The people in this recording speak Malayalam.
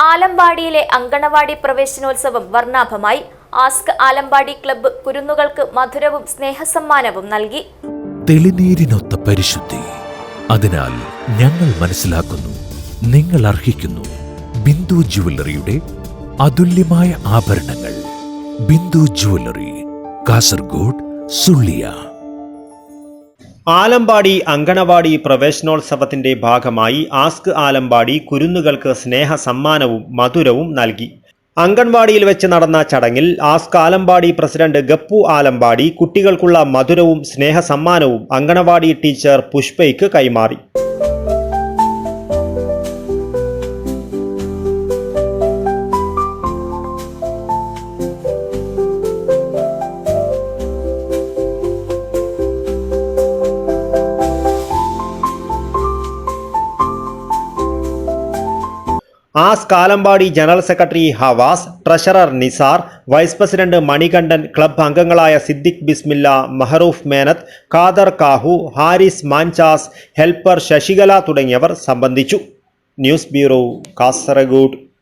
ആലമ്പാടിയിലെ അങ്കണവാടി പ്രവേശനോത്സവം വർണ്ണാഭമായി. ആസ്ക് ആലമ്പാടി ക്ലബ്ബ് കുരുന്നുകൾക്ക് മധുരവും സ്നേഹസമ്മാനവും നൽകി. തെളിനീരിനൊത്ത പരിശുദ്ധി, അതിനാൽ ഞങ്ങൾ മനസ്സിലാക്കുന്നു, നിങ്ങൾ അർഹിക്കുന്നു. ബിന്ദു ജുവല്ലറിയുടെ അതുല്യമായ ആഭരണങ്ങൾ. ബിന്ദു ജുവല്ലറി, കാസർഗോഡ്, സുള്ളിയ. ആലമ്പാടി അങ്കണവാടി പ്രവേശനോത്സവത്തിന്റെ ഭാഗമായി ആസ്ക് ആലമ്പാടി കുരുന്നുകൾക്ക് സ്നേഹ സമ്മാനവും മധുരവും നൽകി. അങ്കൺവാടിയിൽ വെച്ച് നടന്ന ചടങ്ങിൽ ആസ്ക് ആലമ്പാടി പ്രസിഡന്റ് ഗപ്പു ആലമ്പാടി കുട്ടികൾക്കുള്ള മധുരവും സ്നേഹ സമ്മാനവും അങ്കണവാടി ടീച്ചർ പുഷ്പയ്ക്ക് കൈമാറി. ASK Alampady general secretary Havas, treasurer Nisar, vice president Manikandan, club അംഗങ്ങളായ സിദ്ദിഖ് ബിസ്മില്ല, മഹറൂഫ് മേനത്ത്, ഖാദർ കാഹു, ഹാരിസ് മാൻചാസ്, ഹെൽപ്പർ ശശികല തുടങ്ങിയവർ സംബന്ധിച്ചു. News bureau, Kasaragod.